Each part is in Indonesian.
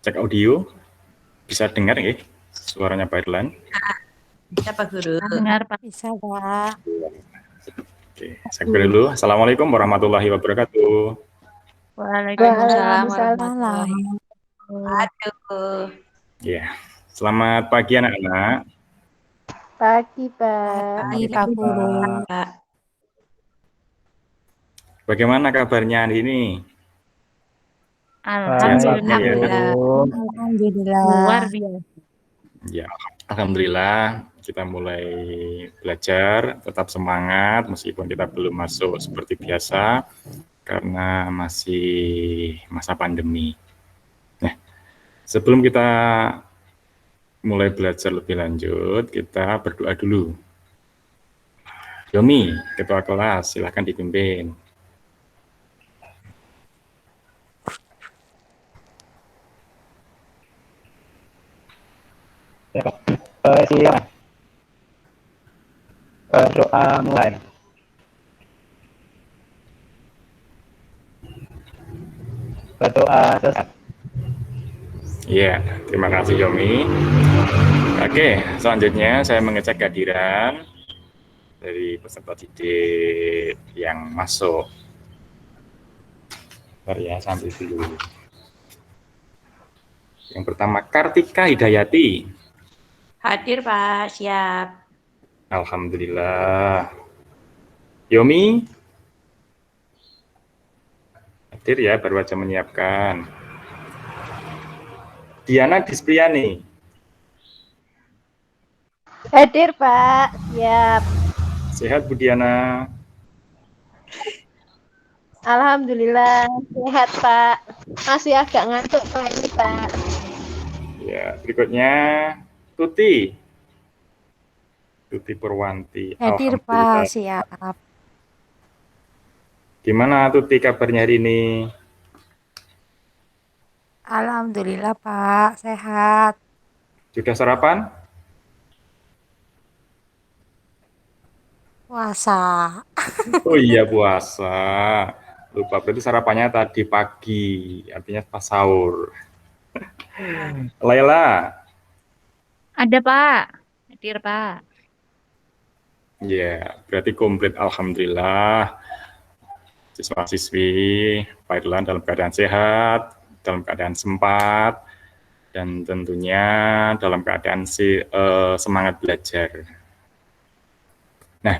Cek audio, bisa dengar ya suaranya Pak Irlan? Bisa Pak Guru. Dengar Pak. Bisa Pak. Oke, saya kembali dulu. Assalamualaikum warahmatullahi wabarakatuh. Waalaikumsalam warahmatullahi Waalaikumsalam. wabarakatuh. Ya, selamat pagi anak-anak. Pagi, Pak. Pagi Pak Guru. Pak. Bagaimana kabarnya hari ini? Alhamdulillah. Alhamdulillah. Luar biasa. Ya, alhamdulillah kita mulai belajar, tetap semangat meskipun kita belum masuk seperti biasa karena masih masa pandemi. Nah, sebelum kita mulai belajar lebih lanjut, kita berdoa dulu. Yomi, ketua kelas, silakan dipimpin. Ya, Pak. Silakan. Doa mulai. Berdoa selesai. Iya, terima kasih Yomi. Oke, selanjutnya saya mengecek kehadiran dari peserta didik yang masuk. Bentar ya, sambil dulu. Yang pertama, Kartika Hidayati. Hadir Pak, siap. Alhamdulillah. Yomi? Hadir ya, baru aja menyiapkan. Diana Dispriani. Hadir, Pak. Siap. Sehat Bu Diana? Alhamdulillah. Sehat, Pak. Masih agak ngantuk, Pak, ini, Pak. Ya, berikutnya Tuti. Tuti Purwanti. Hadir Alhamdulillah. Pak, siap. Gimana Tuti kabarnya hari ini? Alhamdulillah Pak, sehat. Sudah sarapan? Puasa. Oh iya puasa. Lupa, berarti sarapannya tadi pagi, artinya pas sahur. Laila. Ada Pak. Hadir Pak. Ya, berarti komplit alhamdulillah. Siswa-siswi Pak Irlan dalam keadaan sehat, dalam keadaan sempat, dan tentunya dalam keadaan semangat belajar. Nah,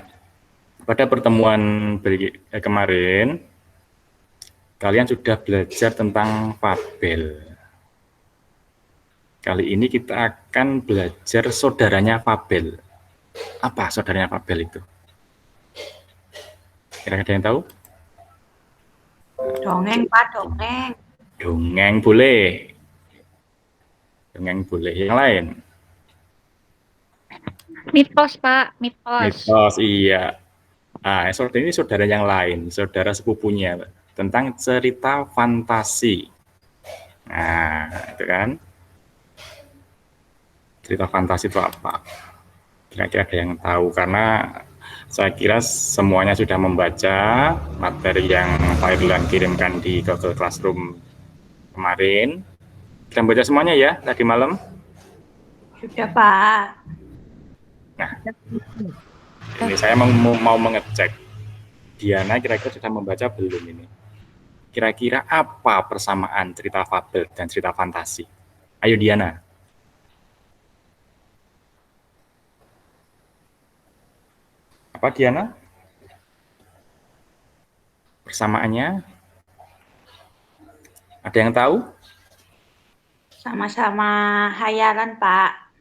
pada pertemuan kemarin, kalian sudah belajar tentang fabel. Kali ini kita akan belajar saudaranya fabel. Apa saudaranya fabel itu? Kira-kira ada yang tahu? Dongeng Pak, dongeng. Dongeng boleh. Dongeng boleh. Yang lain? Mitos Pak, mitos. Mitos, iya. Ah, ini saudara yang lain, saudara sepupunya, tentang cerita fantasi. Nah, itu kan. Cerita fantasi itu apa? Kira-kira ada yang tahu, karena saya kira semuanya sudah membaca materi yang Pak Irlan kirimkan di Google Classroom kemarin. Kita baca semuanya ya, tadi malam. Sudah Pak. Nah, ini saya mau mengecek. Diana kira-kira sudah membaca belum ini? Kira-kira apa persamaan cerita fabel dan cerita fantasi? Ayo Diana. Apa Diana? Persamaannya? Ada yang tahu? Sama-sama hayalan Pak.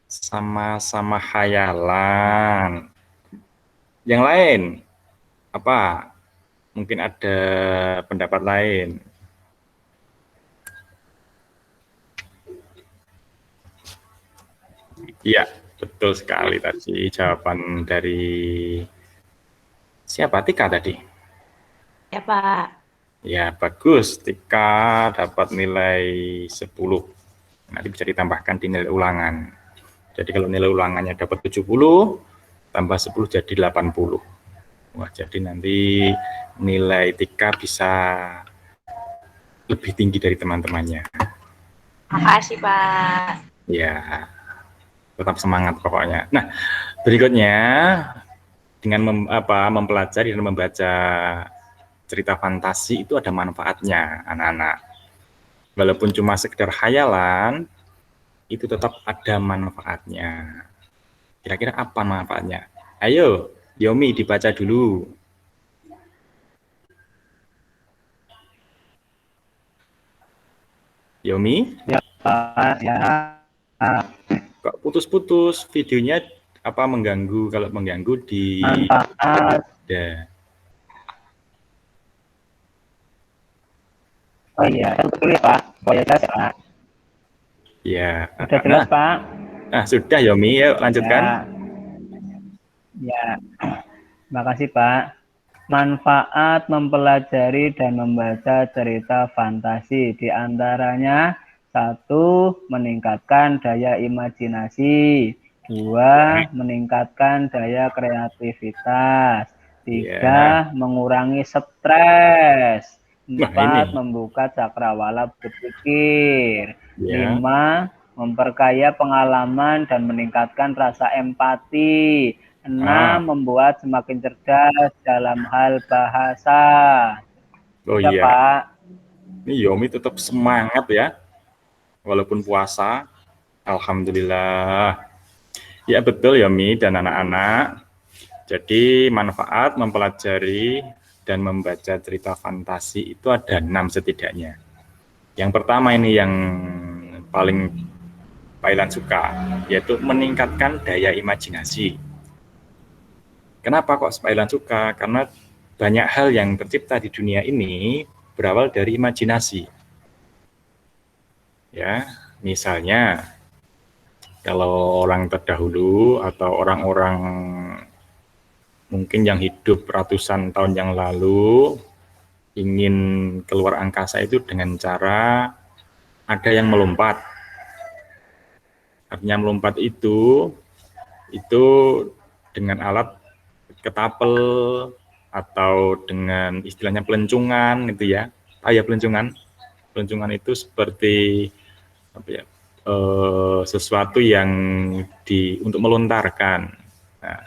Sama-sama khayalan. Yang lain? Apa? Mungkin ada pendapat lain. Iya, betul sekali tadi jawaban dari siapa? Tika tadi? Ya Pak. Ya, bagus. Tika dapat nilai 10. Nanti bisa ditambahkan di nilai ulangan. Jadi kalau nilai ulangannya dapat 70, tambah 10 jadi 80. Wah, jadi nanti nilai Tika bisa lebih tinggi dari teman-temannya. Makasih, Pak. Ya, tetap semangat pokoknya. Nah, berikutnya dengan mempelajari dan membaca cerita fantasi itu ada manfaatnya, anak-anak. Walaupun cuma sekedar khayalan, itu tetap ada manfaatnya. Kira-kira apa manfaatnya? Ayo, Yomi dibaca dulu. Yomi, Ya, Pak. Ya. kok putus-putus videonya apa mengganggu? Kalau mengganggu di Manfaat. ada. Oh iya, betul ya, Pak. Oh ya, jelas ya, Pak. Ya, Sudah jelas, Pak. nah sudah Yomi, yuk lanjutkan. Ya. Makasih, Pak. Manfaat mempelajari dan membaca cerita fantasi di antaranya: 1. Meningkatkan daya imajinasi. 2. Meningkatkan daya kreativitas. 3. Mengurangi stres. Nah, 4. ini. Membuka cakrawala berpikir. Ya. 5. Memperkaya pengalaman dan meningkatkan rasa empati. 6. Membuat semakin cerdas dalam hal bahasa. Oh Ya, iya, Pak. ini Yomi tetap semangat ya, walaupun puasa. Alhamdulillah. Ya betul Yomi dan anak-anak. Jadi manfaat mempelajari dan membaca cerita fantasi itu ada 6 setidaknya. Yang pertama ini yang paling Pak Ilan suka, yaitu meningkatkan daya imajinasi. Kenapa kok Pak Ilan suka? Karena banyak hal yang tercipta di dunia ini berawal dari imajinasi. Ya, misalnya kalau orang terdahulu atau orang-orang mungkin yang hidup ratusan tahun yang lalu ingin keluar angkasa itu dengan cara ada yang melompat. Artinya melompat itu dengan alat ketapel atau dengan istilahnya pelencungan itu ya. Ah ya pelencungan. Pelencungan itu seperti apa ya? Sesuatu yang untuk melontarkan. Nah,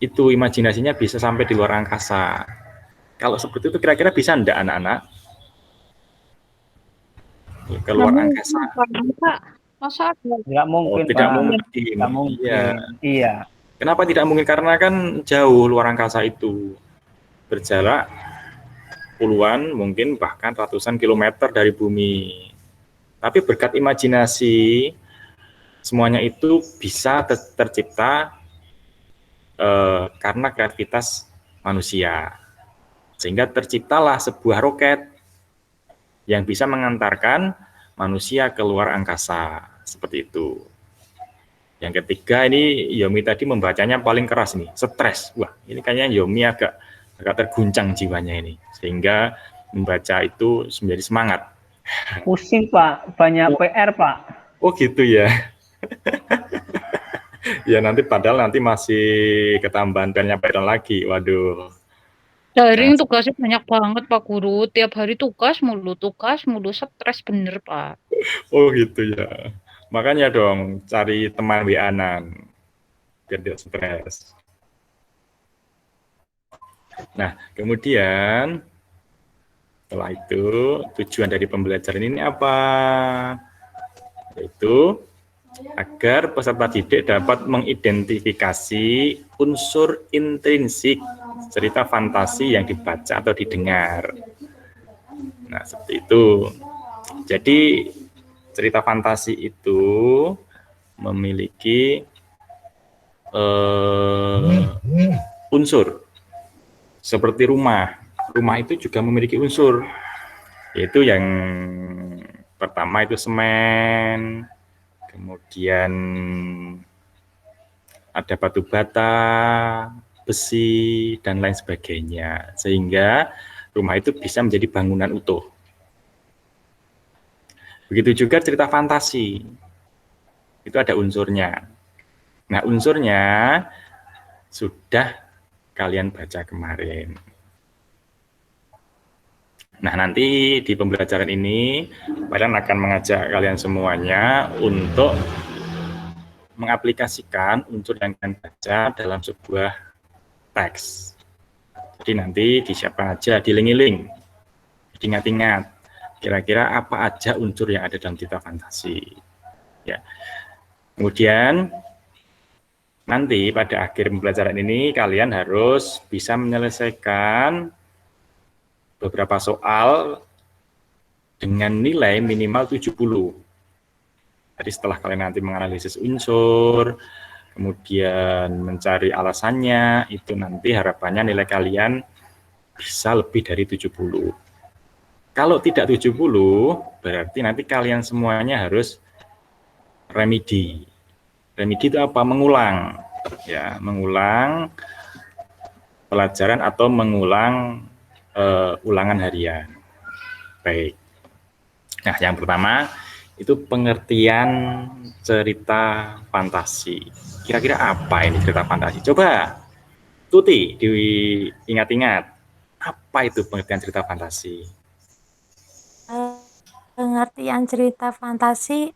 itu imajinasinya bisa sampai di luar angkasa. Kalau seperti itu kira-kira bisa enggak anak-anak? Keluar angkasa. Pak, masa ada? Nggak mungkin, tidak Pak. mungkin. Nggak mungkin. Iya. Iya. Kenapa tidak mungkin? Karena kan jauh luar angkasa itu. Berjarak puluhan, mungkin bahkan ratusan kilometer dari bumi. Tapi berkat imajinasi, semuanya itu bisa tercipta karena kreativitas manusia. Sehingga terciptalah sebuah roket yang bisa mengantarkan manusia ke luar angkasa. Seperti itu. Yang ketiga ini Yomi tadi membacanya paling keras nih, stres. Wah, ini kayaknya Yomi agak terguncang jiwanya ini. Sehingga membaca itu menjadi semangat. Pusing, Pak. Banyak PR, Pak. Oh gitu ya. Ya nanti padahal nanti masih ketambahan penyampaian lagi. Waduh. Daring tugasnya banyak banget Pak Guru. Tiap hari tugas mulu, stres bener Pak. Oh gitu ya. Makanya dong cari teman WA-an biar tidak stres. Nah, kemudian setelah itu tujuan dari pembelajaran ini apa? Yaitu agar peserta didik dapat mengidentifikasi unsur intrinsik cerita fantasi yang dibaca atau didengar. Nah, seperti itu. Jadi cerita fantasi itu memiliki unsur seperti rumah. Rumah itu juga memiliki unsur, yaitu yang pertama itu semen, kemudian ada batu bata, besi, dan lain sebagainya. Sehingga rumah itu bisa menjadi bangunan utuh. Begitu juga cerita fantasi. Itu ada unsurnya. Nah, unsurnya sudah kalian baca kemarin. Nah, nanti di pembelajaran ini, Pak akan mengajak kalian semuanya untuk mengaplikasikan unsur yang kalian baca dalam sebuah teks. Jadi nanti disiapkan aja, diling-iling, diingat-ingat, kira-kira apa aja unsur yang ada dalam cerita fantasi. Ya. Kemudian, nanti pada akhir pembelajaran ini, kalian harus bisa menyelesaikan beberapa soal dengan nilai minimal 70. Jadi setelah kalian nanti menganalisis unsur, kemudian mencari alasannya, itu nanti harapannya nilai kalian bisa lebih dari 70. Kalau tidak 70, berarti nanti kalian semuanya harus remedi. Remedi itu apa? Mengulang. Ya, mengulang pelajaran atau mengulang ulangan harian. Baik. Nah, yang pertama itu pengertian cerita fantasi. Kira-kira apa ini cerita fantasi? Coba Tuti diingat-ingat. Apa itu pengertian cerita fantasi? Pengertian cerita fantasi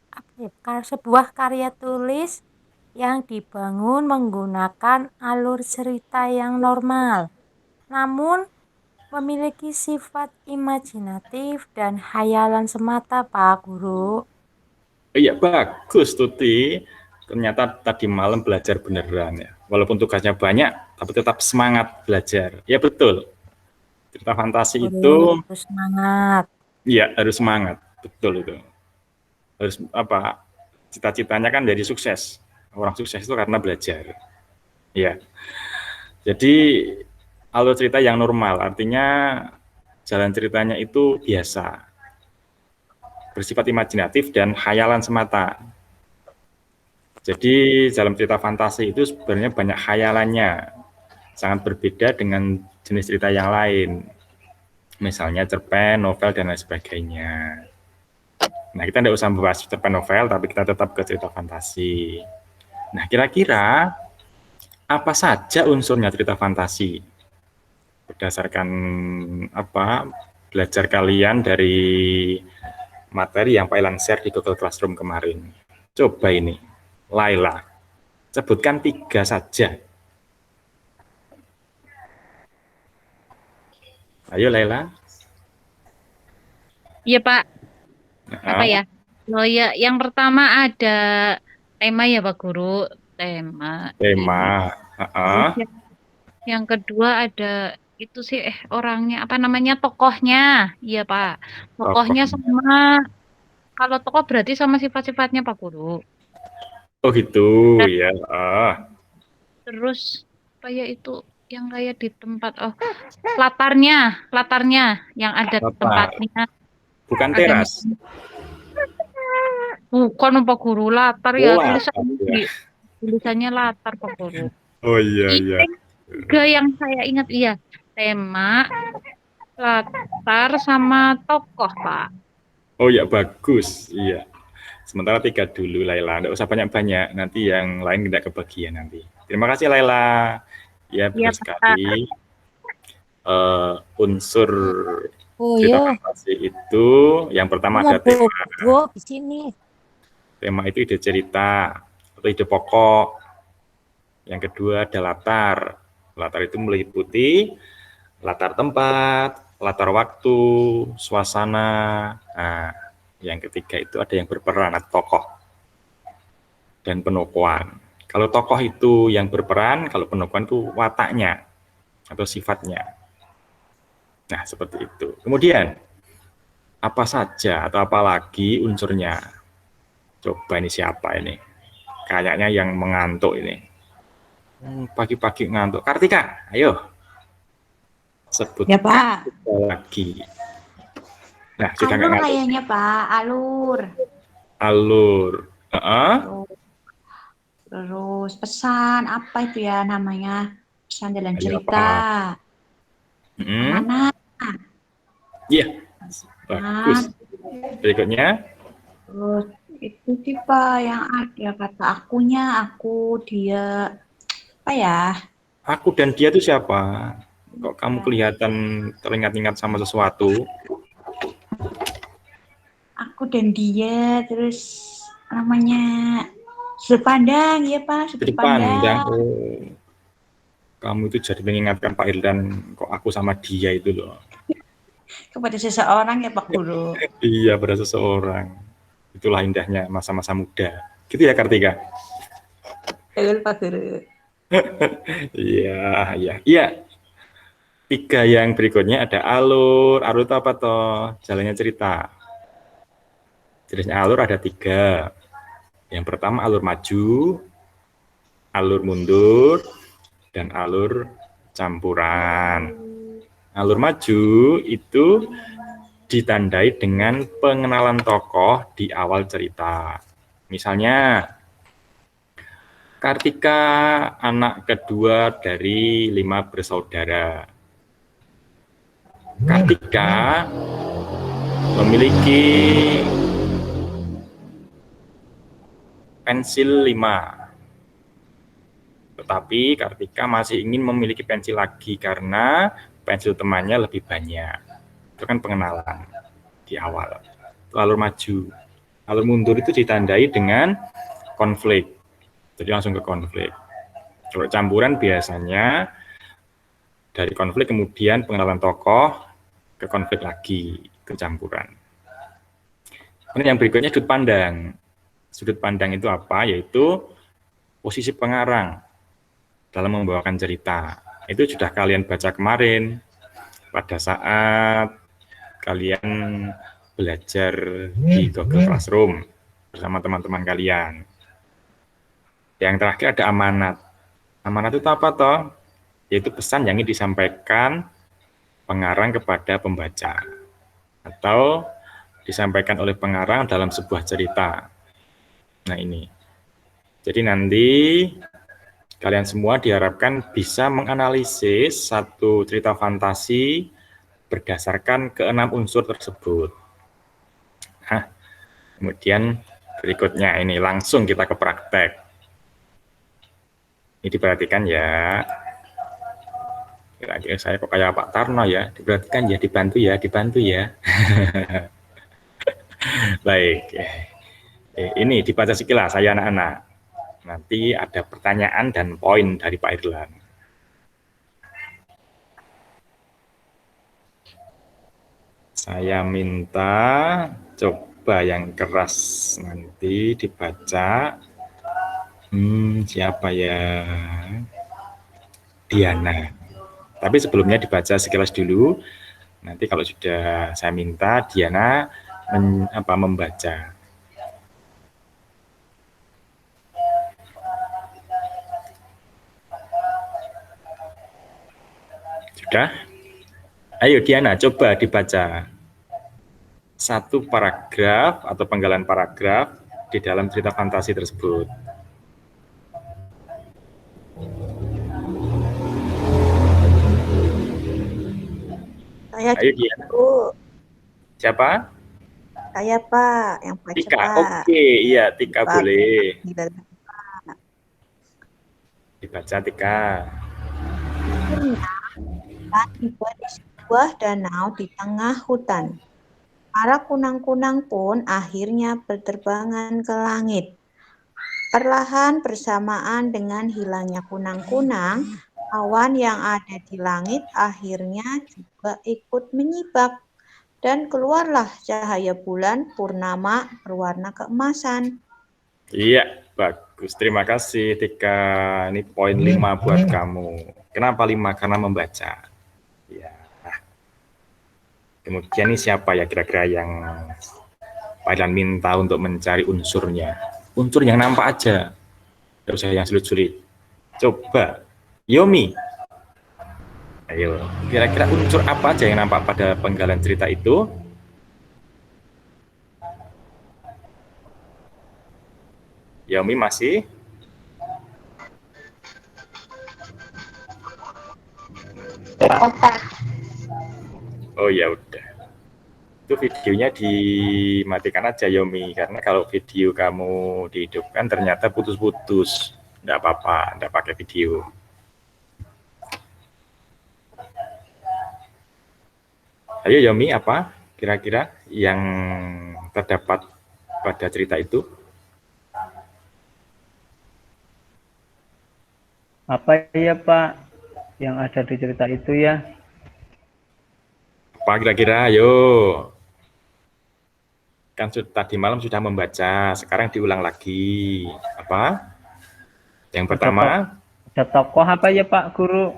sebuah karya tulis yang dibangun menggunakan alur cerita yang normal, namun memiliki sifat imajinatif dan hayalan semata, Pak Guru. Iya, bagus Tuti. Ternyata tadi malam belajar beneran ya. Walaupun tugasnya banyak, tapi tetap semangat belajar. Ya betul. Cerita fantasi itu Harus semangat. iya, harus semangat. Betul itu. Harus apa? Cita-citanya kan jadi sukses. Orang sukses itu karena belajar. Ya. Jadi alur cerita yang normal, artinya jalan ceritanya itu biasa, bersifat imajinatif dan khayalan semata. Jadi dalam cerita fantasi itu sebenarnya banyak khayalannya, sangat berbeda dengan jenis cerita yang lain, misalnya cerpen, novel, dan lain sebagainya. Nah, kita tidak usah membahas cerpen novel, tapi kita tetap ke cerita fantasi. Nah, kira-kira apa saja unsurnya cerita fantasi? Berdasarkan apa belajar kalian dari materi yang Pak Ilan share di Google Classroom kemarin. Coba ini, Laila, sebutkan 3 saja. Ayo Laila. Iya Pak, apa ya? Oh ya, yang pertama ada tema ya Pak Guru, tema. Tema. Terus yang kedua ada itu sih orangnya apa namanya tokohnya, iya Pak. Tokohnya sama kalau tokoh berarti sama sifat-sifatnya Pak Guru. Oh gitu ya. Terus kayak itu yang kayak di tempat latarnya yang ada Latar. tempatnya. Bukan teras. Bukan Pak Guru, latar ya Latar, tulisannya latar Pak Guru. Oh iya. Tiga yang saya ingat iya tema, latar sama tokoh Pak. Oh ya bagus, iya. Sementara 3 dulu Laila, nggak usah banyak-banyak, nanti yang lain tidak kebagian nanti. Terima kasih Laila. Ya benar sekali. Unsur cerita fantasi itu yang pertama ada tema. Di sini. Tema itu ide cerita atau ide pokok. Yang kedua ada latar. Latar itu meliputi latar tempat, latar waktu, suasana. Nah, yang ketiga itu ada yang berperan atau tokoh dan penokohan. Kalau tokoh itu yang berperan, kalau penokohan itu wataknya atau sifatnya. Nah, seperti itu. Kemudian, apa saja atau apa lagi unsurnya? Coba ini siapa ini? Kayaknya yang mengantuk ini. Pagi-pagi ngantuk. Kartika, ayo. Sebut Ya Pak. lagi. Nah, sudah nggak Alur ngantuk. kayaknya Pak, alur. Alur. Terus pesan apa itu ya namanya? Pesan dalam Ayo, cerita. Mana? Iya. Bagus. Berikutnya. Terus itu sih Pak yang ada kata akunya, aku, dia, apa ya? Aku dan dia itu siapa? Kok kamu kelihatan teringat-ingat sama sesuatu? dan dia, terus namanya sudut pandang, ya Pak, sudut Sudut pandang. pandang. Oh, kamu itu jadi mengingatkan Pak Irlan, kok aku sama dia itu loh. Kepada seseorang ya Pak Guru. Iya, pada seseorang. Itulah indahnya masa-masa muda. Gitu ya Kartika? Betul Pak Guru. Iya, iya, iya. 3 yang berikutnya ada alur. Alur itu apa toh? Jalannya cerita. Jenisnya alur ada 3. Yang pertama alur maju, alur mundur, dan alur campuran. Alur maju itu ditandai dengan pengenalan tokoh di awal cerita. Misalnya, Kartika anak kedua dari 5 bersaudara. Kartika memiliki pensil 5. Tetapi Kartika masih ingin memiliki pensil lagi karena pensil temannya lebih banyak. Itu kan pengenalan di awal. Itu alur maju. Alur mundur itu ditandai dengan konflik. Jadi langsung ke konflik. Kalau campuran biasanya dari konflik kemudian pengenalan tokoh ke konflik lagi, ke campuran. Kemudian yang berikutnya sudut pandang. Sudut pandang itu apa? Yaitu posisi pengarang dalam membawakan cerita. Itu sudah kalian baca kemarin pada saat kalian belajar di Google Classroom bersama teman-teman kalian. Yang terakhir ada amanat. Amanat itu apa toh? Yaitu pesan yang ingin disampaikan pengarang kepada pembaca atau disampaikan oleh pengarang dalam sebuah cerita. Nah ini. Jadi nanti kalian semua diharapkan bisa menganalisis satu cerita fantasi berdasarkan ke-6 unsur tersebut. Nah, kemudian berikutnya ini langsung kita ke praktek. Ini diperhatikan ya. Kira-kira saya kok kayak Pak Tarno ya. Diperhatikan ya, dibantu ya. Baik. Ini dibaca sekilas saya anak-anak. Nanti ada pertanyaan dan poin dari Pak Irlan. Saya minta coba yang keras nanti dibaca. Siapa ya? Diana. Tapi sebelumnya dibaca sekilas dulu. Nanti kalau sudah saya minta Diana membaca. Sudah? Ayo Diana, coba dibaca satu paragraf atau penggalan paragraf di dalam cerita fantasi tersebut. Ayo Diana. Siapa? Saya Pak, yang baca Tika. Pak. Oke, iya Tika Pak. boleh. Dibaca Tika. Tiba di sebuah danau di tengah hutan. Para kunang-kunang pun akhirnya berterbangan ke langit. Perlahan bersamaan dengan hilangnya kunang-kunang, awan yang ada di langit akhirnya juga ikut menyibak. Dan keluarlah cahaya bulan purnama berwarna keemasan. Iya, bagus. Terima kasih Tika. Ini poin 5 buat kamu. Kenapa 5? Karena membaca. Ya. Kemudian ini siapa ya kira-kira yang Pak Irlan minta untuk mencari unsurnya? Unsur yang nampak aja. Tidak usah yang sulit-sulit. Coba. Yomi. Ayo, kira-kira unsur apa aja yang nampak pada penggalan cerita itu? Yomi masih? Oh ya udah. Itu videonya dimatikan aja Yomi, karena kalau video kamu dihidupkan ternyata putus-putus. Enggak apa-apa, enggak pakai video. Ayo Yomi, apa kira-kira yang terdapat pada cerita itu? Apa ya Pak yang ada di cerita itu ya? Apa kira-kira? Ayo. Kan tadi malam sudah membaca, sekarang diulang lagi. Apa? Yang pertama, Ada tokoh apa ya Pak Guru?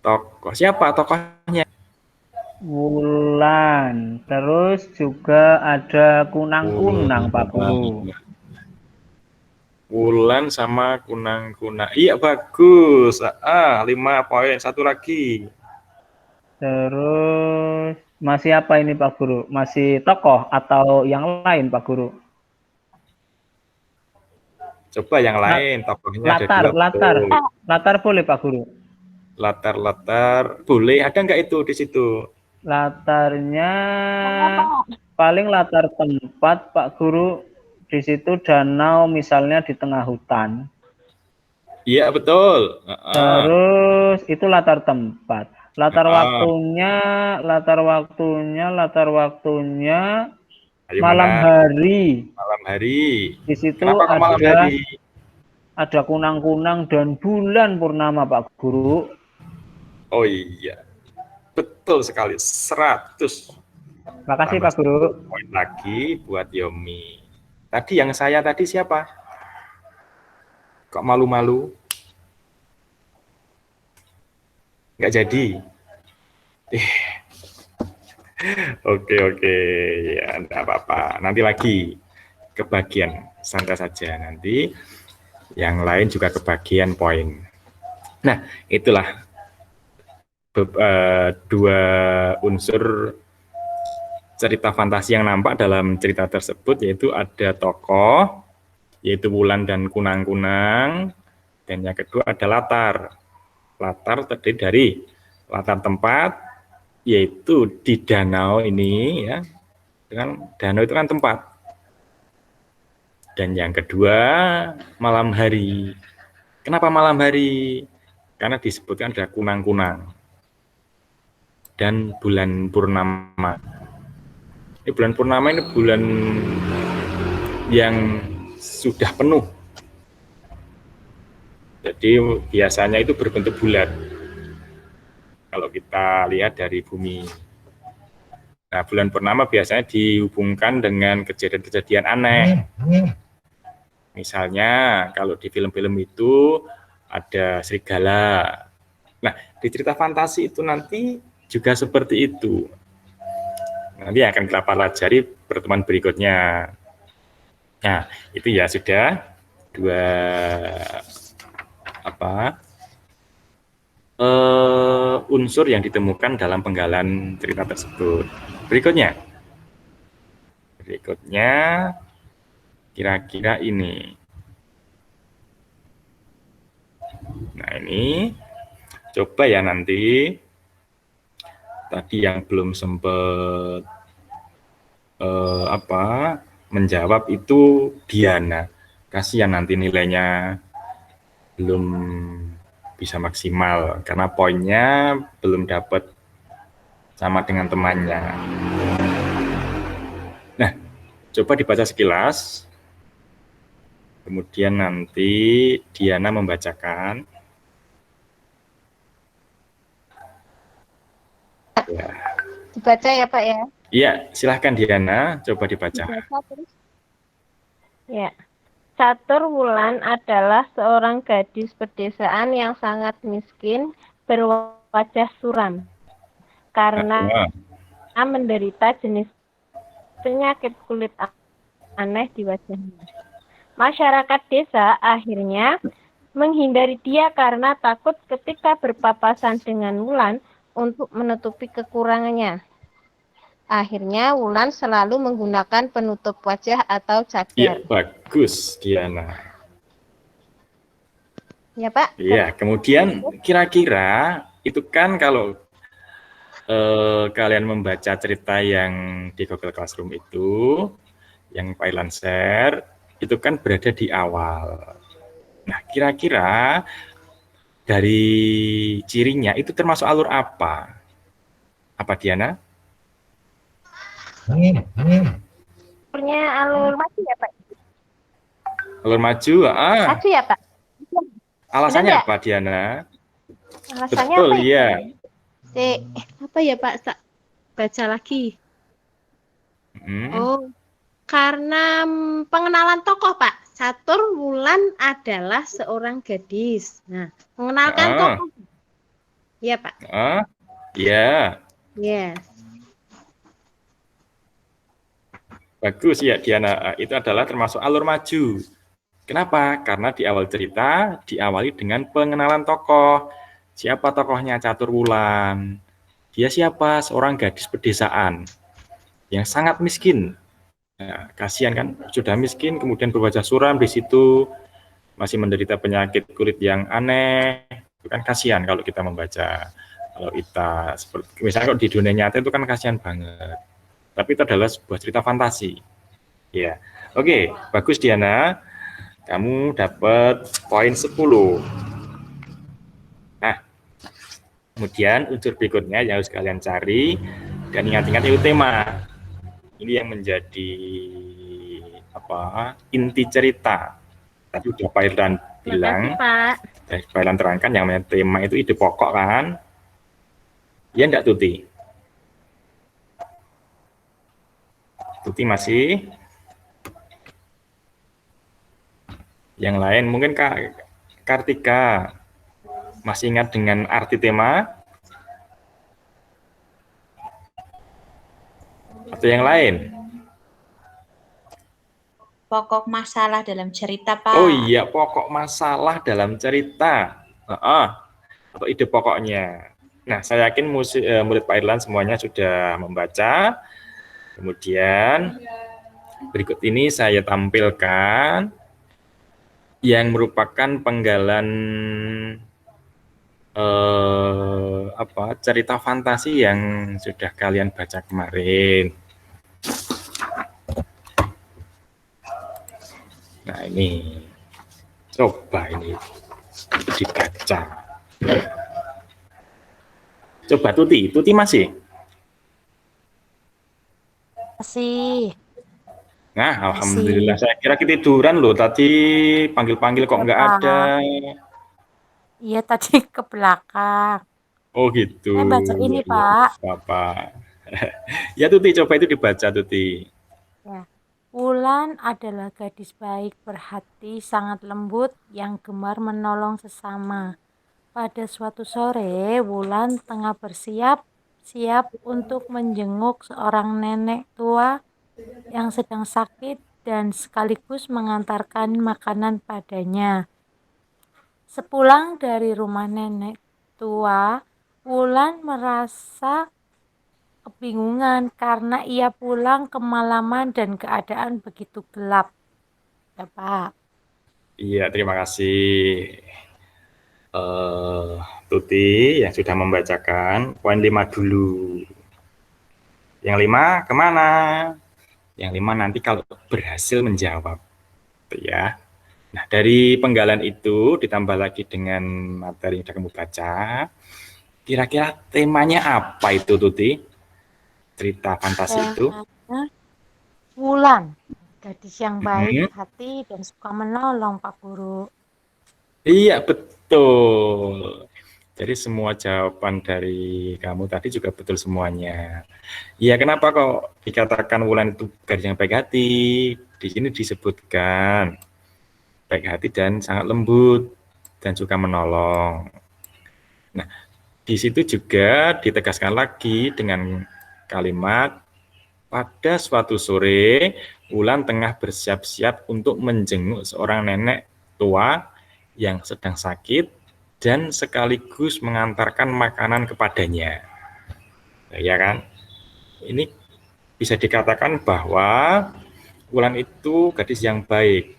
tokoh. Siapa tokohnya? Wulan. Terus juga ada kunang-kunang Pak Guru. Wulan sama kunang-kunang. Iya, bagus. 5 poin. Satu lagi. Terus masih apa ini Pak Guru? Masih tokoh atau yang lain Pak Guru? Coba yang lain. Tokohnya ada Latar, dua. latar boleh Pak Guru? Latar boleh. Ada nggak itu di situ? Latarnya paling latar tempat Pak Guru. Di situ danau misalnya di tengah hutan. Iya, betul. Terus itu latar tempat. Latar waktunya Ayo, malam mana? hari. Malam hari. Di situ Kenapa malam hari? ada kunang-kunang dan bulan purnama Pak Guru. Oh iya, betul sekali. 100. Makasih Pak Guru. Poin lagi buat Yomi. Tadi yang saya tadi siapa? Kok malu-malu? Nggak jadi. Oke. Ya, enggak apa-apa. Nanti lagi kebagian, santai saja. Nanti yang lain juga kebagian poin. Nah, itulah dua unsur cerita fantasi yang nampak dalam cerita tersebut, yaitu ada tokoh, yaitu Wulan dan kunang-kunang, dan yang kedua ada latar. Latar terdiri dari latar tempat, yaitu di danau ini, ya, dengan danau itu kan tempat. Dan yang kedua malam hari. Kenapa malam hari? Karena disebutkan ada kunang-kunang dan bulan purnama. Ini bulan purnama ini bulan yang sudah penuh. Jadi biasanya itu berbentuk bulat. Kalau kita lihat dari bumi. Nah, bulan purnama biasanya dihubungkan dengan kejadian-kejadian aneh. Misalnya kalau di film-film itu ada serigala. Nah, di cerita fantasi itu nanti juga seperti itu. Nanti akan kita pelajari pertemuan berikutnya. Nah, itu ya sudah dua unsur yang ditemukan dalam penggalan cerita tersebut. Berikutnya kira-kira ini. Nah, ini coba ya nanti. Tadi yang belum sempat menjawab itu Diana. Kasihan nanti nilainya belum bisa maksimal karena poinnya belum dapat sama dengan temannya. Nah, coba dibaca sekilas. Kemudian nanti Diana membacakan. Ya. Dibaca ya Pak ya? Iya, silahkan Diana, coba dibaca. Dibaca terus. Ya. Catur Wulan adalah seorang gadis pedesaan yang sangat miskin, berwajah suram. Karena menderita jenis penyakit kulit aneh di wajahnya. Masyarakat desa akhirnya menghindari dia karena takut ketika berpapasan dengan Wulan untuk menutupi kekurangannya. Akhirnya Wulan selalu menggunakan penutup wajah atau cadar. Iya, bagus Diana. Ya Pak. Iya, kemudian kira-kira itu kan kalau kalian membaca cerita yang di Google Classroom itu, yang Pak Ilan share, itu kan berada di awal. Nah, kira-kira dari cirinya itu termasuk alur apa? Apa Diana? Alurnya alur maju ya Pak? Alur maju, Maju ya Pak? alasannya Benar apa Diana? Alasannya Betul, apa ya? iya. Apa ya Pak? Baca lagi. Oh, karena pengenalan tokoh Pak. Catur Wulan adalah seorang gadis. Nah, mengenalkan tokoh. Iya Pak. Ya, Yes. bagus ya Diana. Itu adalah termasuk alur maju. Kenapa? Karena di awal cerita diawali dengan pengenalan tokoh. Siapa tokohnya? Catur Wulan. Dia siapa? Seorang gadis pedesaan yang sangat miskin. Nah, kasihan kan, sudah miskin, kemudian berwajah suram di situ, masih menderita penyakit kulit yang aneh. Itu kan kasihan kalau kita membaca. Kalau kita seperti misalnya kalau di dunia nyata itu kan kasihan banget. Tapi itu adalah sebuah cerita fantasi. Ya. Oke, bagus Diana. Kamu dapat poin 10. Nah, kemudian unsur berikutnya yang harus kalian cari dan ingat-ingat itu tema. Ini yang menjadi inti cerita. Tadi udah Pak Irdan bilang, Pak Irdan terangkan yang namanya tema itu ide pokok kan? Ya enggak Tuti? Tuti masih? Yang lain mungkin Kak Kartika masih ingat dengan arti tema? Atau yang lain? Pokok masalah dalam cerita, Pak. Oh iya, pokok masalah dalam cerita. Atau ide pokoknya. Nah, saya yakin murid Pak Irlan semuanya sudah membaca. Kemudian berikut ini saya tampilkan yang merupakan penggalan cerita fantasi yang sudah kalian baca kemarin. Nah, ini coba ini dibaca. Coba Tuti masih? Masih. Nah, alhamdulillah. Saya kira ketiduran loh. Tadi panggil-panggil kok nggak ada. Iya, tadi ke belakang. Oh gitu. Saya baca ini, Pak. Bapak. Ya Tuti, coba itu dibaca Tuti. Ya. Wulan adalah gadis baik, berhati, sangat lembut, yang gemar menolong sesama. Pada suatu sore, Wulan tengah siap untuk menjenguk seorang nenek tua yang sedang sakit dan sekaligus mengantarkan makanan padanya. Sepulang dari rumah nenek tua, Wulan merasa kebingungan karena ia pulang kemalaman dan keadaan begitu gelap. Ya, Pak. Iya, terima kasih Tuti yang sudah membacakan. Poin 5 dulu. Yang 5 kemana? Yang 5 nanti kalau berhasil menjawab. Ya. Nah, dari penggalan itu ditambah lagi dengan materi yang sudah kamu baca, kira-kira temanya apa itu Tuti? Cerita fantasi itu? Wulan, gadis yang baik hati dan suka menolong, Pak Guru. Iya, betul. Jadi semua jawaban dari kamu tadi juga betul semuanya. Iya, kenapa kok dikatakan Wulan itu gadis yang baik hati? Di sini disebutkan baik hati dan sangat lembut dan suka menolong. Nah, di situ juga ditegaskan lagi dengan kalimat pada suatu sore Wulan tengah bersiap-siap untuk menjenguk seorang nenek tua yang sedang sakit dan sekaligus mengantarkan makanan kepadanya. Ya kan? Ini bisa dikatakan bahwa Wulan itu gadis yang baik.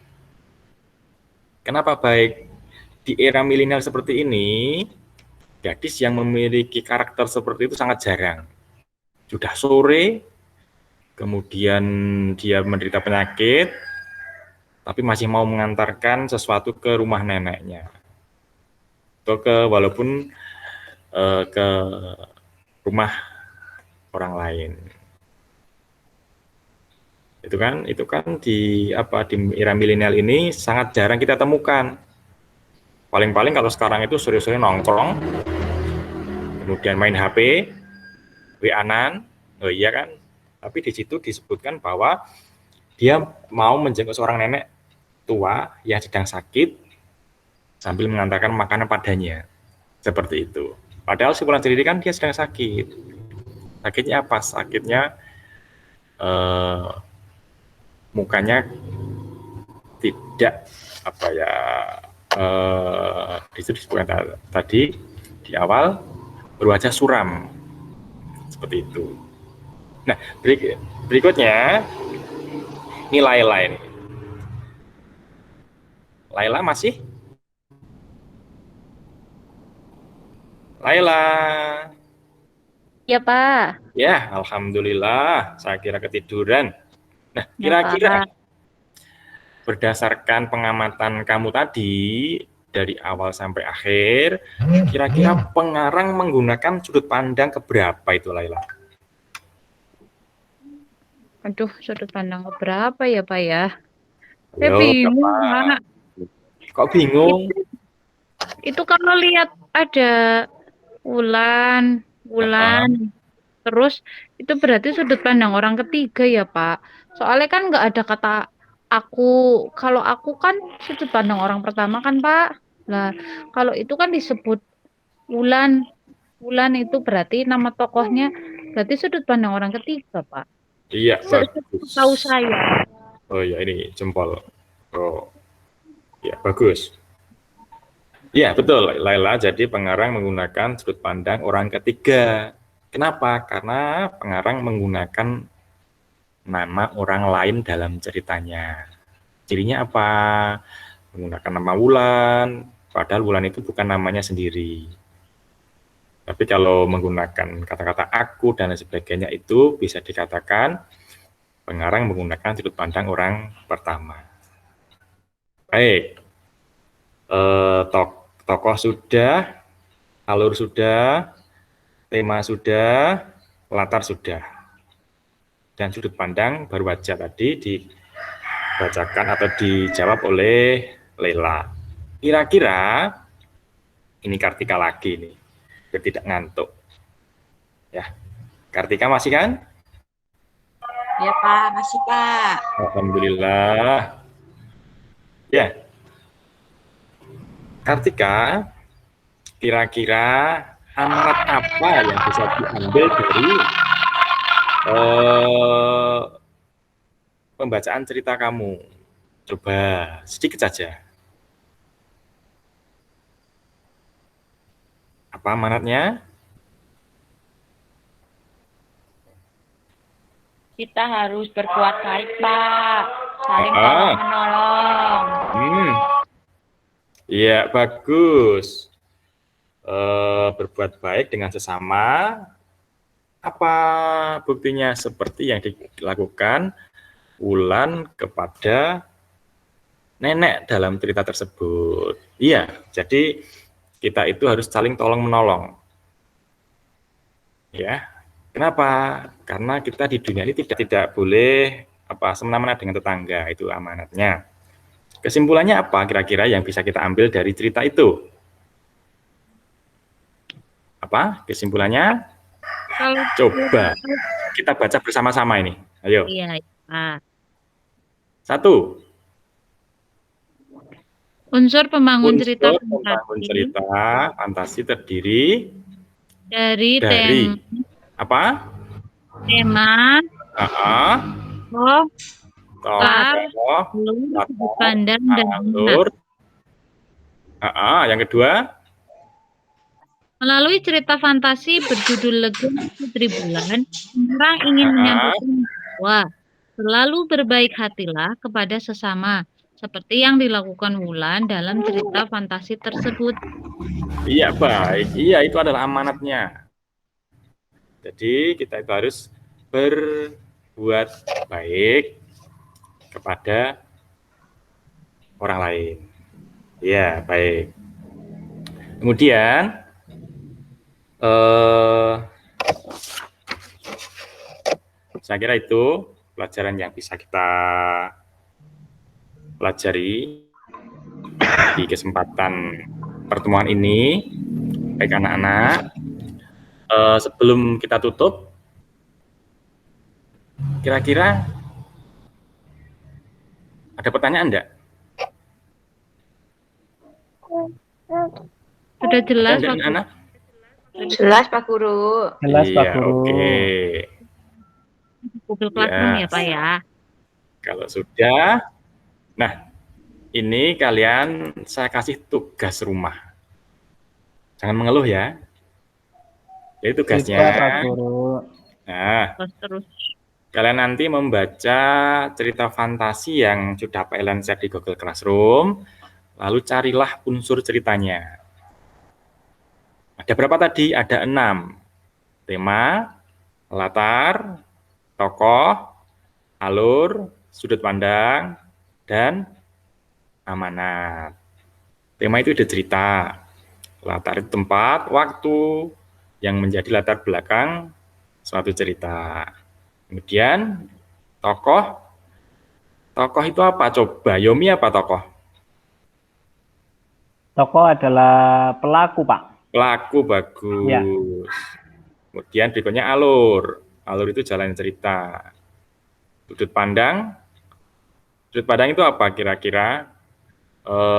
Kenapa baik? Di era milenial seperti ini, gadis yang memiliki karakter seperti itu sangat jarang. Sudah sore, kemudian dia menderita penyakit, tapi masih mau mengantarkan sesuatu ke rumah neneknya. Atau walaupun ke rumah orang lain. Itu kan di era milenial ini sangat jarang kita temukan. Paling-paling kalau sekarang itu sore-sore nongkrong, kemudian main HP, WA-an, oh iya kan? Tapi di situ disebutkan bahwa dia mau menjenguk seorang nenek tua yang sedang sakit sambil mengantarkan makanan padanya. Seperti itu. Padahal si Wulan sendiri kan dia sedang sakit. Sakitnya apa? Sakitnya mukanya tidak disebutkan tadi di awal berwajah suram seperti itu. Nah, berikutnya ini Laila ini. Laila masih? Laila. Ya, Pak. Ya, alhamdulillah. Saya kira ketiduran. Nah, Ya, kira-kira Pak. berdasarkan pengamatan kamu tadi dari awal sampai akhir, kira-kira pengarang menggunakan sudut pandang keberapa itu, Laila? Aduh, sudut pandang berapa ya, Pak ya? Saya Yo, bingung, Pak. Pak. Kok bingung? Itu kalau lihat ada Wulan, terus itu berarti sudut pandang orang ketiga ya, Pak. Soalnya kan nggak ada kata aku. Kalau aku kan sudut pandang orang pertama kan, Pak. Nah, kalau itu kan disebut Wulan. Wulan itu berarti nama tokohnya berarti sudut pandang orang ketiga, Pak. Iya, bagus. Tahu saya. Oh ya, ini jempol. Oh, ya bagus. Iya, betul. Laila jadi pengarang menggunakan sudut pandang orang ketiga. Kenapa? Karena pengarang menggunakan nama orang lain dalam ceritanya. Cirinya apa? Menggunakan nama Wulan, padahal Wulan itu bukan namanya sendiri. Tapi kalau menggunakan kata-kata aku dan lain sebagainya itu bisa dikatakan pengarang menggunakan sudut pandang orang pertama. Baik, tokoh sudah, alur sudah, tema sudah, latar sudah, dan sudut pandang baru aja tadi dibacakan atau dijawab oleh Lela. Kira-kira ini Kartika lagi nih, biar tidak ngantuk. Ya, Kartika masih kan? Ya Pak, masih Pak. Alhamdulillah. Ya, Kartika, kira-kira amanat apa yang bisa diambil dari pembacaan cerita kamu? Coba sedikit saja. Apa amanatnya? Kita harus berbuat baik, Pak. Saling tolong-menolong. Iya, bagus. Berbuat baik dengan sesama. Apa buktinya seperti yang dilakukan Wulan kepada nenek dalam cerita tersebut? Iya, jadi kita itu harus saling tolong-menolong. Ya, kenapa? Karena kita di dunia ini tidak boleh semena-mena dengan tetangga, itu amanatnya. Kesimpulannya apa kira-kira yang bisa kita ambil dari cerita itu? Apa kesimpulannya? Coba kita baca bersama-sama ini. Ayo. Iya, Pak. 1. Unsur pembangun cerita fantasi terdiri dari apa? Tema, tokoh, pandang, dan alur. Yang kedua, melalui cerita fantasi berjudul Legenda Putri Bulan, orang ingin menyampaikan bahwa selalu berbaik hatilah kepada sesama, seperti yang dilakukan Wulan dalam cerita fantasi tersebut. Iya, baik. Iya, itu adalah amanatnya. Jadi kita itu harus berbuat baik kepada orang lain. Ya, baik. Kemudian saya kira itu pelajaran yang bisa kita pelajari di kesempatan pertemuan ini. Baik anak-anak, sebelum kita tutup, kira-kira ada pertanyaan enggak? Sudah jelas, Ada Pak enggak, Guru. anak? Jelas Pak Guru. Jelas Pak Iya, Guru. oke. Google Classroom Ya. ya, Pak ya. Kalau sudah, nah ini kalian saya kasih tugas rumah. Jangan mengeluh ya. Jadi tugasnya, Bisa Pak Guru. nah Terus. kalian nanti membaca cerita fantasi yang sudah Pak Elan share di Google Classroom, lalu carilah unsur ceritanya. Ada berapa tadi? Ada 6. Tema, latar, tokoh, alur, sudut pandang, dan amanat. Tema itu ada cerita. Latar itu tempat, waktu, yang menjadi latar belakang suatu cerita. Kemudian tokoh. Tokoh itu apa? Coba, Yomi apa tokoh? Tokoh adalah pelaku, Pak. Pelaku, bagus. Ya. Kemudian berikutnya alur. Alur itu jalan cerita. Sudut pandang. Sudut pandang itu apa kira-kira?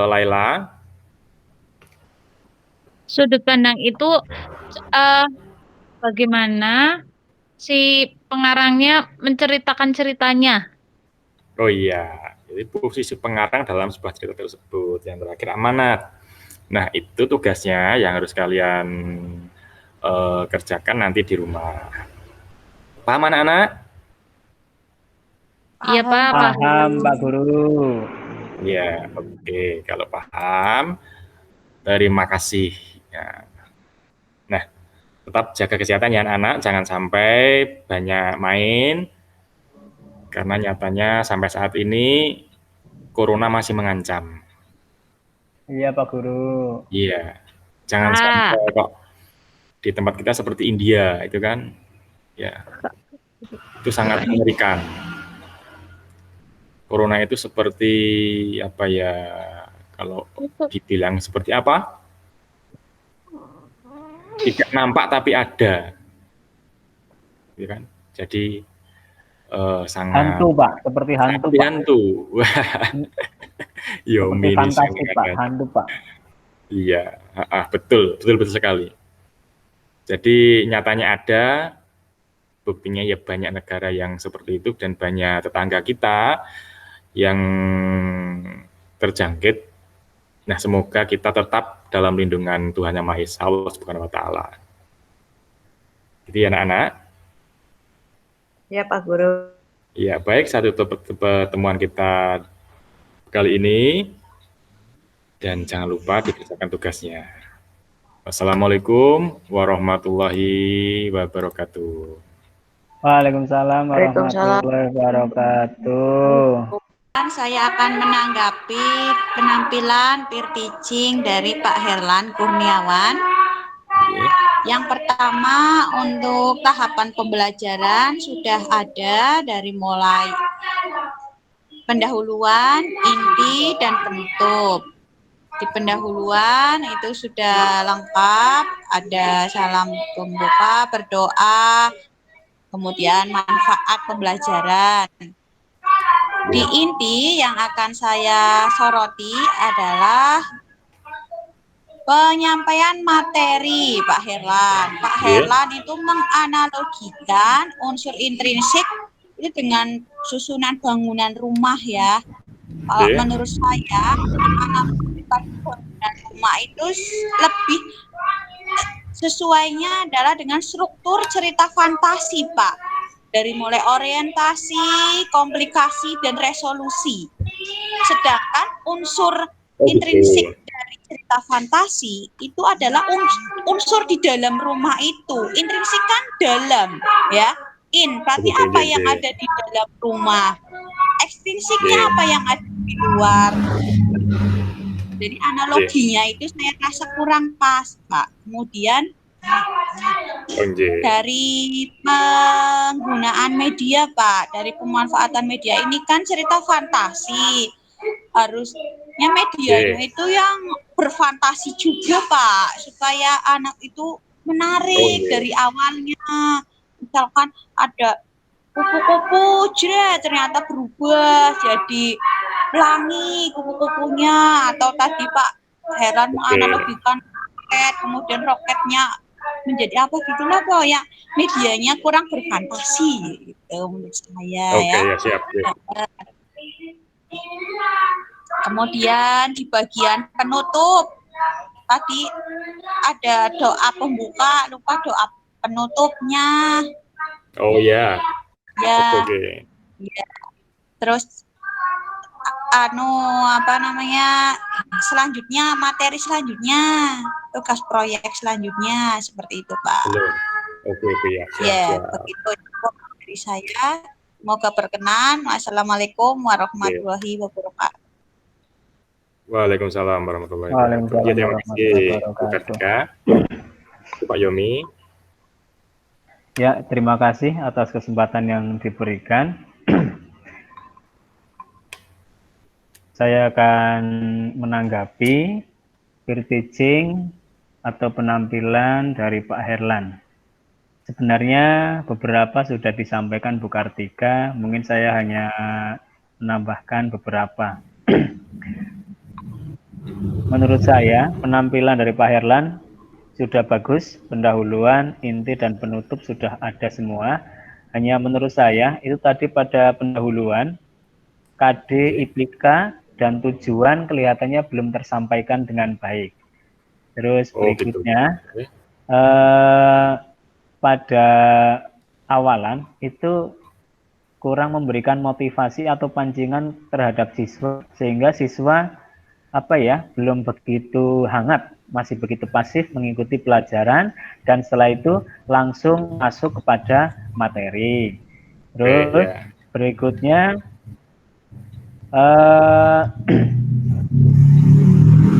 Laila? Sudut pandang itu bagaimana si pengarangnya menceritakan ceritanya. Oh iya, jadi posisi pengarang dalam sebuah cerita tersebut. Yang terakhir amanat. Nah, itu tugasnya yang harus kalian kerjakan nanti di rumah. Paham anak-anak? Iya, Pak. Paham, Pak Guru. Ya, oke. Kalau paham, terima kasih. Ya. Nah, tetap jaga kesehatan ya anak-anak. Jangan sampai banyak main. Karena nyatanya sampai saat ini Corona masih mengancam. Iya, Pak Guru. Iya, jangan sampai kok di tempat kita seperti India itu kan, ya itu sangat mengerikan. Corona itu seperti apa ya? Kalau dibilang seperti apa? Tidak nampak tapi ada, gitu kan? Jadi sangat Hantu, Pak. Seperti hantu, Pak. hantu. Seperti fantasi, Pak. Hantu, Pak. Iya, betul sekali. Jadi nyatanya ada, buktinya ya banyak negara yang seperti itu dan banyak tetangga kita yang terjangkit. Nah, semoga kita tetap dalam lindungan Tuhan Yang Maha Esa, Allah Subhanahu wa taala. Gitu ya anak-anak? Ya Pak Guru. Ya, baik, satu pertemuan kita kali ini. Dan jangan lupa dikerjakan tugasnya. Wassalamualaikum warahmatullahi wabarakatuh. Waalaikumsalam warahmatullahi wabarakatuh. Saya akan menanggapi penampilan peer teaching dari Pak Herlan Kurniawan. Yang pertama, untuk tahapan pembelajaran sudah ada dari mulai pendahuluan, inti, dan penutup. Di pendahuluan itu sudah lengkap, ada salam pembuka, berdoa, kemudian manfaat pembelajaran. Di inti yang akan saya soroti adalah penyampaian materi Pak Herlan. Pak Herlan itu menganalogikan unsur intrinsik itu dengan susunan bangunan rumah ya. Kalau menurut saya, analogikan bangunan rumah itu lebih sesuainya adalah dengan struktur cerita fantasi, Pak. Dari mulai orientasi, komplikasi, dan resolusi. Sedangkan unsur intrinsik dari cerita fantasi itu adalah unsur di dalam rumah itu. Intrinsik kan dalam, ya. Berarti apa yang ada di dalam rumah. Ekstrinsiknya apa yang ada di luar. Jadi analoginya itu saya rasa kurang pas, Pak. Kemudian dari penggunaan media, Pak. Dari pemanfaatan media ini kan cerita fantasi. Harusnya medianya itu yang berfantasi juga, Pak, supaya anak itu menarik dari awalnya. Misalkan ada kupu-kupu, ternyata berubah jadi pelangi kupu-kupunya, atau tadi Pak Heran menganalogikan roket, kemudian roketnya menjadi apa gitulah, Pak, ya medianya kurang berfantasi gitu menurut saya ya. Siap. Kemudian di bagian penutup tadi ada doa pembuka, lupa doa penutupnya. Oh ya. Ya. Oke. Ya. Terus selanjutnya materi selanjutnya, tugas proyek selanjutnya seperti itu, Pak. Belum. Oke ya. Ya, begitu dari saya. Semoga berkenan. Wassalamualaikum warahmatullahi wabarakatuh. Waalaikumsalam warahmatullahi wabarakatuh. Ya, terima kasih Bu Kartika. Pak Yomi. Ya, terima kasih atas kesempatan yang diberikan. Saya akan menanggapi peer teaching atau penampilan dari Pak Herlan. Sebenarnya beberapa sudah disampaikan Bu Kartika, mungkin saya hanya menambahkan beberapa. Menurut saya, penampilan dari Pak Herlan sudah bagus, pendahuluan, inti, dan penutup sudah ada semua. Hanya menurut saya, itu tadi pada pendahuluan, KD, IPK, dan tujuan kelihatannya belum tersampaikan dengan baik. Terus berikutnya, pada awalan itu kurang memberikan motivasi atau pancingan terhadap siswa, sehingga siswa belum begitu hangat, masih begitu pasif mengikuti pelajaran, dan setelah itu langsung masuk kepada materi. Terus berikutnya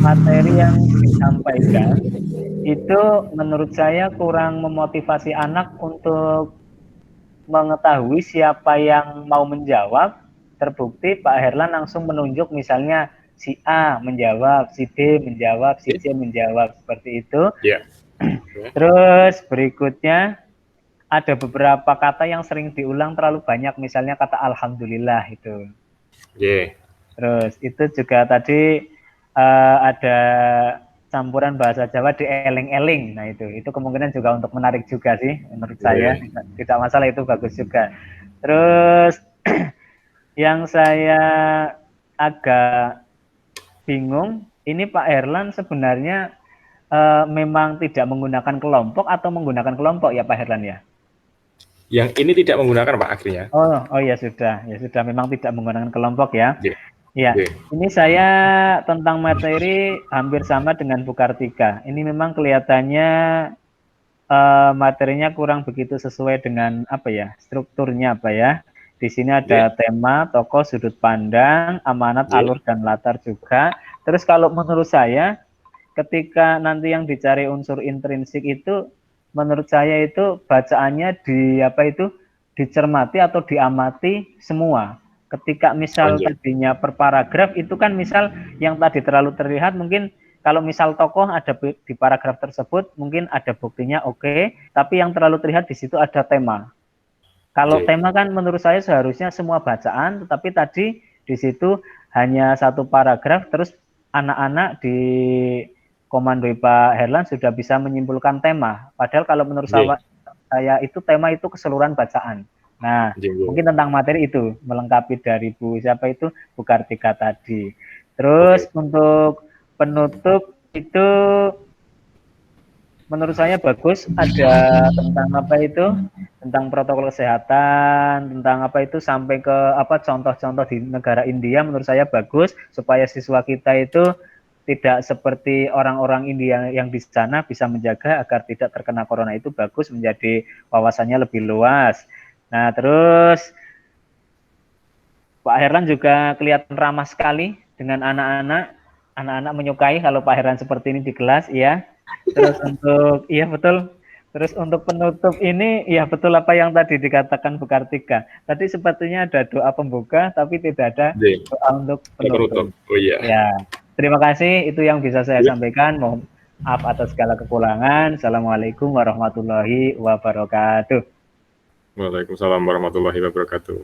materi yang disampaikan itu menurut saya kurang memotivasi anak untuk mengetahui siapa yang mau menjawab. Terbukti Pak Herlan langsung menunjuk misalnya si A menjawab, si B menjawab, si C menjawab, seperti itu. Terus berikutnya ada beberapa kata yang sering diulang terlalu banyak, misalnya kata alhamdulillah itu. Terus itu juga tadi ada campuran bahasa Jawa di eling-eling. Nah itu kemungkinan juga untuk menarik juga sih menurut saya. Tidak masalah, itu bagus juga. Terus yang saya agak bingung, ini Pak Herlan sebenarnya memang tidak menggunakan kelompok atau menggunakan kelompok ya Pak Herlan ya? Yang ini tidak menggunakan Pak akhirnya. Oh ya sudah memang tidak menggunakan kelompok ya. Ya, ini saya tentang materi hampir sama dengan Bu Kartika. Ini memang kelihatannya materinya kurang begitu sesuai dengan strukturnya ya. Di sini ada tema, tokoh, sudut pandang, amanat, alur, dan latar juga. Terus kalau menurut saya, ketika nanti yang dicari unsur intrinsik itu, menurut saya itu bacaannya dicermati atau diamati semua. Ketika misal tadinya per paragraf itu kan misal yang tadi terlalu terlihat, mungkin kalau misal tokoh ada di paragraf tersebut mungkin ada buktinya tapi yang terlalu terlihat di situ ada tema. Kalau tema kan menurut saya seharusnya semua bacaan, tetapi tadi di situ hanya satu paragraf, terus anak-anak di komando Pak Herlan sudah bisa menyimpulkan tema. Padahal kalau menurut saya itu tema itu keseluruhan bacaan. Nah, mungkin tentang materi itu melengkapi dari Bu Kartika tadi. Terus untuk penutup itu menurut saya bagus, ada tentang tentang protokol kesehatan, tentang sampai ke contoh-contoh di negara India, menurut saya bagus supaya siswa kita itu tidak seperti orang-orang India yang di sana, bisa menjaga agar tidak terkena corona. Itu bagus, menjadi wawasannya lebih luas. Nah, terus Pak Herlan juga kelihatan ramah sekali dengan anak-anak. Anak-anak menyukai kalau Pak Herlan seperti ini di kelas, ya. Terus untuk betul, Terus untuk penutup ini, ya betul apa yang tadi dikatakan Bu Kartika. Tadi sepertinya ada doa pembuka, tapi tidak ada doa untuk penutup. Oh iya. Ya, terima kasih. Itu yang bisa saya Ya. sampaikan. Mohon maaf atas segala kekurangan. Assalamualaikum warahmatullahi wabarakatuh. Waalaikumsalam warahmatullahi wabarakatuh.